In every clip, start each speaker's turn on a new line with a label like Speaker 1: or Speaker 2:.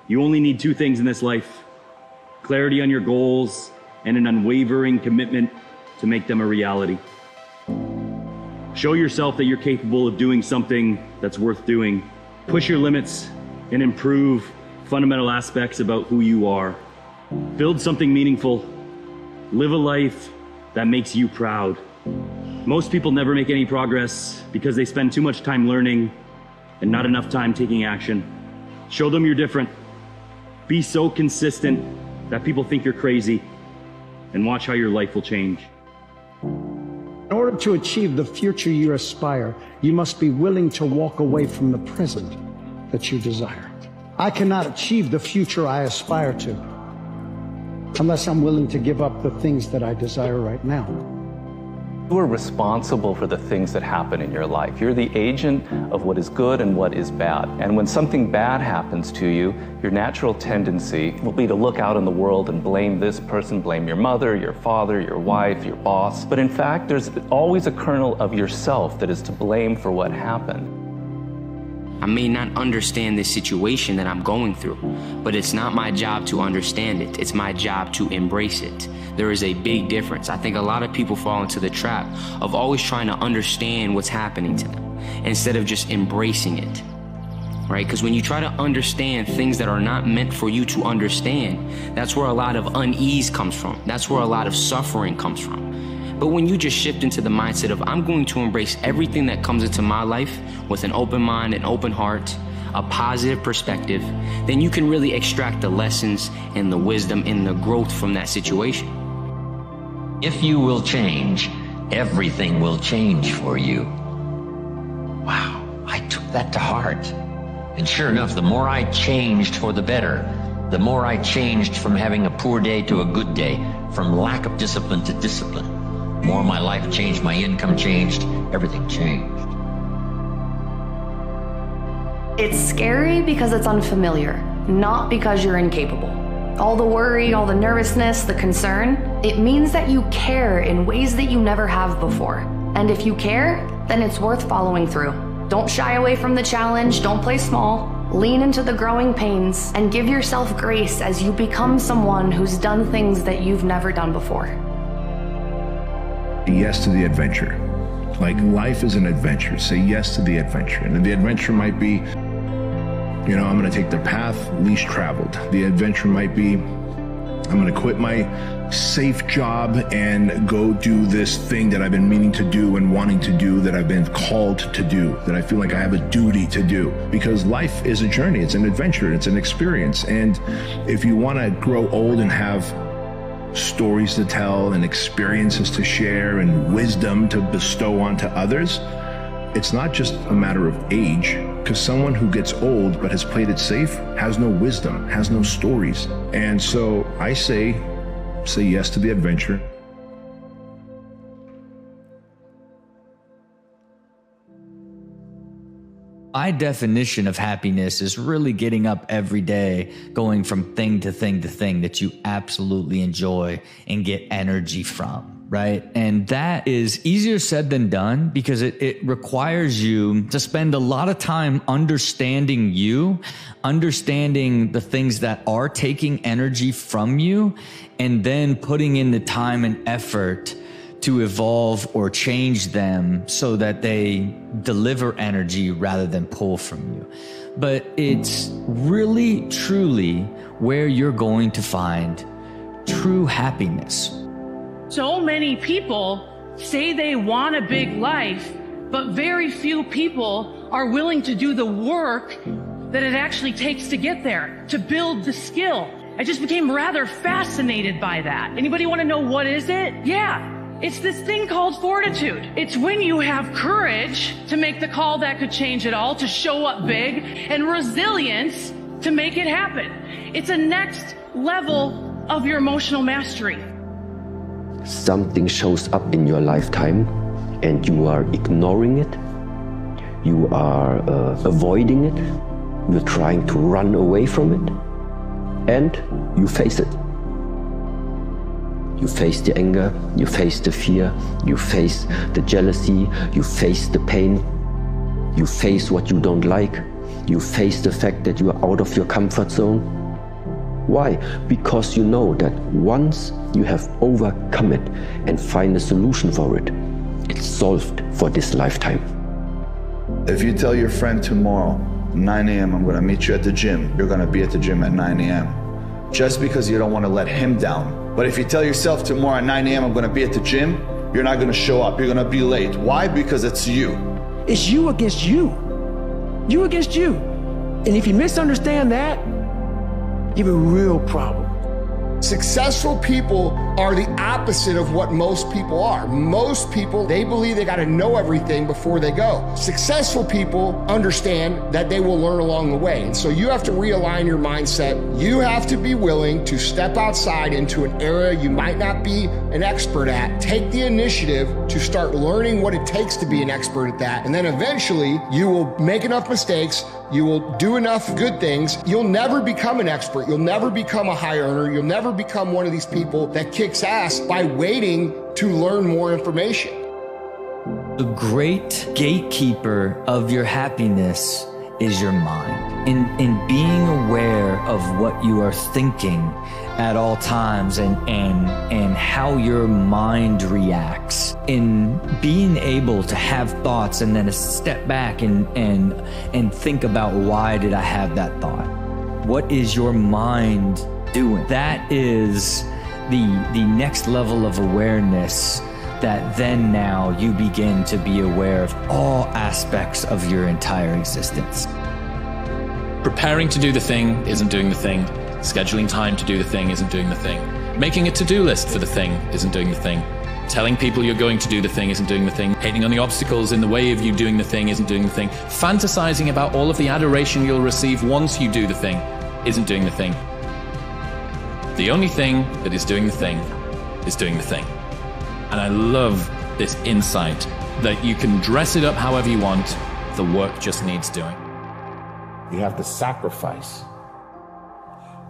Speaker 1: You only need two things in this life: clarity on your goals and an unwavering commitment to make them a reality. Show yourself that you're capable of doing something that's worth doing. Push your limits and improve fundamental aspects about who you are. Build something meaningful. Live a life that makes you proud. Most people never make any progress because they spend too much time learning and not enough time taking action. Show them you're different. Be so consistent that people think you're crazy, and watch how your life will change.
Speaker 2: In order to achieve the future you aspire, you must be willing to walk away from the present that you desire. I cannot achieve the future I aspire to unless I'm willing to give up the things that I desire right now.
Speaker 3: You are responsible for the things that happen in your life. You're the agent of what is good and what is bad. And when something bad happens to you, your natural tendency will be to look out in the world and blame this person, blame your mother, your father, your wife, your boss. But in fact, there's always a kernel of yourself that is to blame for what happened.
Speaker 4: I may not understand this situation that I'm going through, but it's not my job to understand it. It's my job to embrace it. There is a big difference. I think a lot of people fall into the trap of always trying to understand what's happening to them instead of just embracing it, right? Because when you try to understand things that are not meant for you to understand, that's where a lot of unease comes from. That's where a lot of suffering comes from. But when you just shift into the mindset of, I'm going to embrace everything that comes into my life with an open mind, an open heart, a positive perspective, then you can really extract the lessons and the wisdom and the growth from that situation.
Speaker 5: If you will change, everything will change for you. Wow, I took that to heart. And sure enough, the more I changed for the better, the more I changed from having a poor day to a good day, from lack of discipline to discipline. The more my life changed, my income changed, everything changed.
Speaker 6: It's scary because it's unfamiliar, not because you're incapable. All the worry, all the nervousness, the concern, it means that you care in ways that you never have before. And if you care, then it's worth following through. Don't shy away from the challenge, don't play small. Lean into the growing pains and give yourself grace as you become someone who's done things that you've never done before.
Speaker 7: Yes to the adventure. Like, life is an adventure. Say yes to the adventure. And the adventure might be, you know, I'm going to take the path least traveled. The adventure might be, I'm going to quit my safe job and go do this thing that I've been meaning to do and wanting to do, that I've been called to do, that I feel like I have a duty to do. Because life is a journey. It's an adventure. It's an experience. And if you want to grow old and have stories to tell and experiences to share and wisdom to bestow onto others, it's not just a matter of age, because someone who gets old but has played it safe has no wisdom, has no stories. And so I say yes to the adventure.
Speaker 8: My definition of happiness is really getting up every day, going from thing to thing to thing that you absolutely enjoy and get energy from, right? And that is easier said than done, because it requires you to spend a lot of time understanding you, understanding the things that are taking energy from you, and then putting in the time and effort to evolve or change them so that they deliver energy rather than pull from you. But it's really, truly where you're going to find true happiness.
Speaker 9: So many people say they want a big life, but very few people are willing to do the work that it actually takes to get there, to build the skill. I just became rather fascinated by that. Anybody want to know what is it? Yeah. It's this thing called fortitude. It's when you have courage to make the call that could change it all, to show up big, and resilience to make it happen. It's a next level of your emotional mastery.
Speaker 10: Something shows up in your lifetime and you are ignoring it, you are avoiding it, you're trying to run away from it, and you face it. You face the anger, you face the fear, you face the jealousy, you face the pain, you face what you don't like, You face the fact that you are out of your comfort zone. Why? Because you know that once you have overcome it and find a solution for it, it's solved for this lifetime.
Speaker 7: If you tell your friend tomorrow, 9 a.m., I'm going to meet you at the gym, you're going to be at the gym at 9 a.m. just because you don't want to let him down. But if you tell yourself tomorrow at 9 a.m., I'm going to be at the gym, you're not going to show up, you're going to be late. Why? Because it's you.
Speaker 11: It's you against you. You against you. And if you misunderstand that, you have a real problem.
Speaker 12: Successful people are the opposite of what most people are. Most people, they believe they got to know everything before they go. Successful people understand that they will learn along the way. And so you have to realign your mindset. You have to be willing to step outside into an area you might not be an expert at. Take the initiative to start learning what it takes to be an expert at that. And then eventually you will make enough mistakes. You will do enough good things. You'll never become an expert. You'll never become a high earner. You'll never become one of these people that kicks ass by waiting to learn more information.
Speaker 8: The great gatekeeper of your happiness is your mind. In being aware of what you are thinking at all times and how your mind reacts, in being able to have thoughts and then a step back and think about, why did I have that thought? What is your mind doing? That is the next level of awareness, that then now you begin to be aware of all aspects of your entire existence.
Speaker 13: Preparing to do the thing isn't doing the thing. Scheduling time to do the thing isn't doing the thing. Making a to-do list for the thing isn't doing the thing. Telling people you're going to do the thing isn't doing the thing. Hating on the obstacles in the way of you doing the thing isn't doing the thing. Fantasizing about all of the adoration you'll receive once you do the thing isn't doing the thing. The only thing that is doing the thing is doing the thing. And I love this insight that you can dress it up however you want. The work just needs doing.
Speaker 14: You have to sacrifice.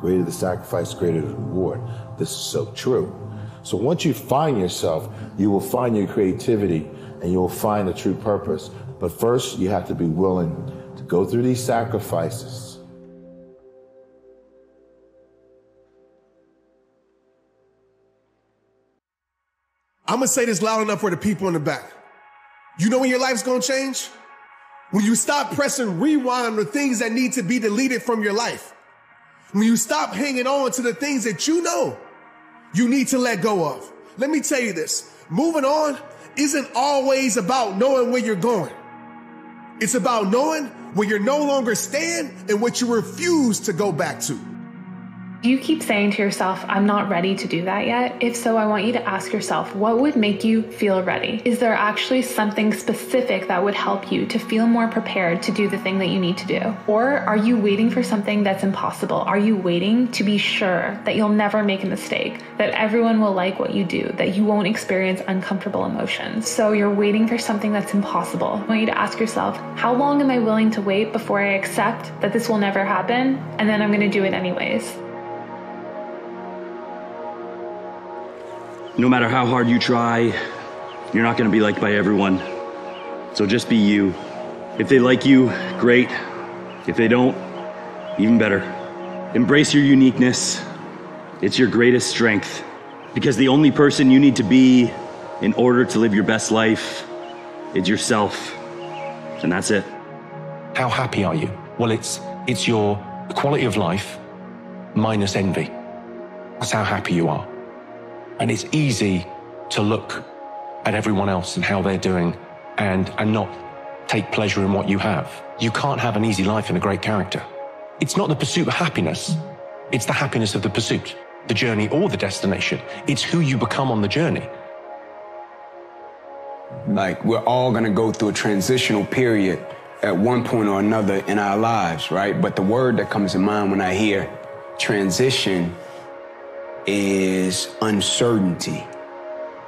Speaker 14: Greater the sacrifice, greater the reward. This is so true. So once you find yourself, you will find your creativity and you will find the true purpose. But first, you have to be willing to go through these sacrifices.
Speaker 15: I'm gonna say this loud enough for the people in the back. You know when your life's gonna change? When you stop pressing rewind on the things that need to be deleted from your life. When you stop hanging on to the things that you know you need to let go of. Let me tell you this, moving on isn't always about knowing where you're going. It's about knowing where you no longer stand and what you refuse to go back to.
Speaker 16: Do you keep saying to yourself, I'm not ready to do that yet? If so, I want you to ask yourself, what would make you feel ready? Is there actually something specific that would help you to feel more prepared to do the thing that you need to do? Or are you waiting for something that's impossible? Are you waiting to be sure that you'll never make a mistake, that everyone will like what you do, that you won't experience uncomfortable emotions? So you're waiting for something that's impossible. I want you to ask yourself, how long am I willing to wait before I accept that this will never happen, and then I'm going to do it anyways?
Speaker 1: No matter how hard you try, you're not going to be liked by everyone. So just be you. If they like you, great. If they don't, even better. Embrace your uniqueness. It's your greatest strength. Because the only person you need to be in order to live your best life is yourself. And that's it.
Speaker 17: How happy are you? Well, it's your quality of life minus envy. That's how happy you are. And it's easy to look at everyone else and how they're doing and not take pleasure in what you have. You can't have an easy life and a great character. It's not the pursuit of happiness. It's the happiness of the pursuit, the journey or the destination. It's who you become on the journey.
Speaker 18: Like, we're all gonna go through a transitional period at one point or another in our lives, right? But the word that comes to mind when I hear transition is uncertainty,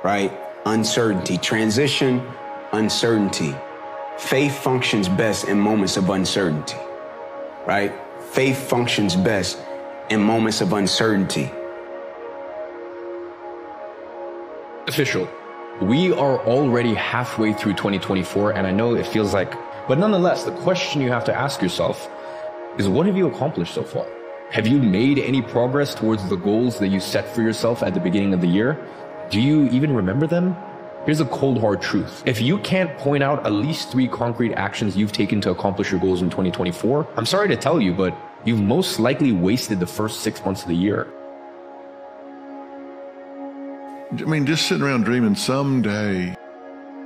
Speaker 18: right? Uncertainty, transition, uncertainty. Faith functions best in moments of uncertainty, right? Faith functions best in moments of uncertainty.
Speaker 19: Official. We are already halfway through 2024, and I know it feels like But nonetheless, the question you have to ask yourself is, what have you accomplished so far? Have you made any progress towards the goals that you set for yourself at the beginning of the year? Do you even remember them? Here's a cold hard truth. If you can't point out at least 3 concrete actions you've taken to accomplish your goals in 2024, I'm sorry to tell you, but you've most likely wasted the first 6 months of the year.
Speaker 20: I mean, just sitting around dreaming, someday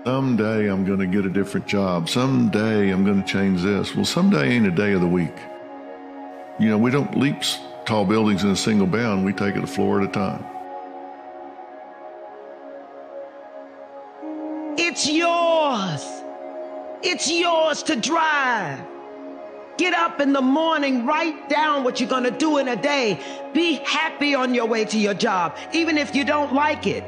Speaker 20: I'm going to get a different job. Someday I'm going to change this. Well, someday ain't a day of the week. You know, we don't leap tall buildings in a single bound. We take it a floor at a time.
Speaker 21: It's yours. It's yours to drive. Get up in the morning, write down what you're going to do in a day. Be happy on your way to your job, even if you don't like it.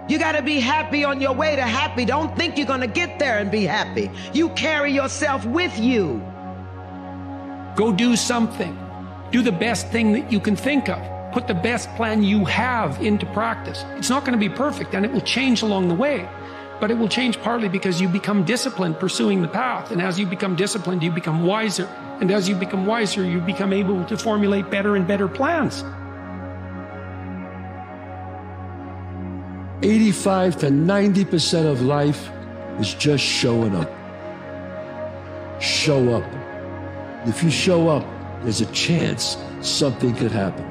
Speaker 21: You got to be happy on your way to happy. Don't think you're going to get there and be happy. You carry yourself with you.
Speaker 22: Go do something. Do the best thing that you can think of. Put the best plan you have into practice. It's not going to be perfect, and it will change along the way. But it will change partly because you become disciplined pursuing the path. And as you become disciplined, you become wiser. And as you become wiser, you become able to formulate better and better plans.
Speaker 11: 85 to 90% of life is just showing up. Show up. If you show up, there's a chance something could happen.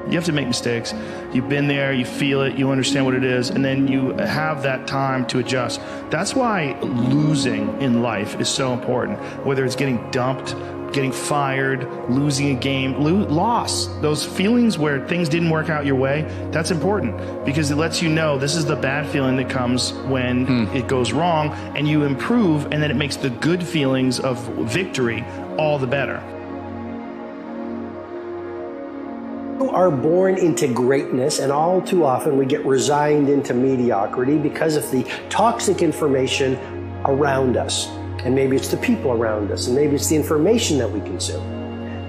Speaker 23: You have to make mistakes. You've been there, you feel it, you understand what it is, and then you have that time to adjust. That's why losing in life is so important. Whether it's getting dumped, getting fired, losing a game, loss. Those feelings where things didn't work out your way, that's important because it lets you know this is the bad feeling that comes when it goes wrong, and you improve, and then it makes the good feelings of victory all the better.
Speaker 24: Are born into greatness, and all too often we get resigned into mediocrity because of the toxic information around us. And maybe it's the people around us, and maybe it's the information that we consume.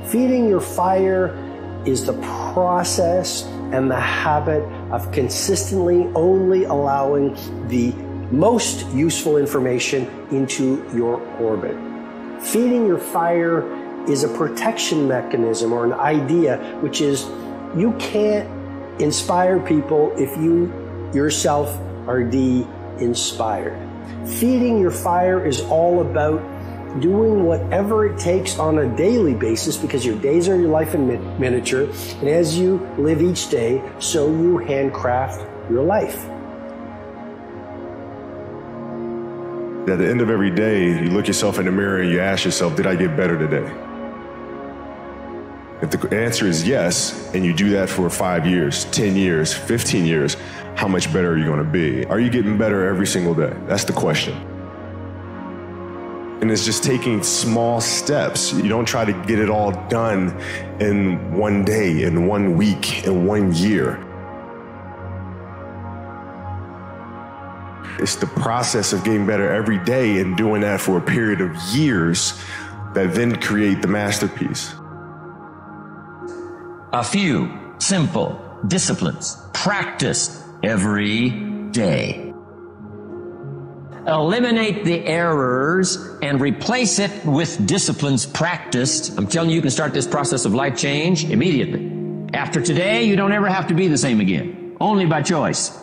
Speaker 24: Feeding your fire is the process and the habit of consistently only allowing the most useful information into your orbit. Feeding your fire is a protection mechanism or an idea, which is you can't inspire people if you yourself are de-inspired. Feeding your fire is all about doing whatever it takes on a daily basis, because your days are your life in miniature, and as you live each day, so you handcraft your life.
Speaker 25: At the end of every day, you look yourself in the mirror and you ask yourself, did I get better today? If the answer is yes, and you do that for 5 years, 10 years, 15 years, how much better are you going to be? Are you getting better every single day? That's the question. And it's just taking small steps. You don't try to get it all done in one day, in 1 week, in 1 year. It's the process of getting better every day and doing that for a period of years that then create the masterpiece.
Speaker 5: A few simple disciplines practiced every day. Eliminate the errors and replace it with disciplines practiced. I'm telling you, you can start this process of life change immediately. After today, you don't ever have to be the same again, only by choice.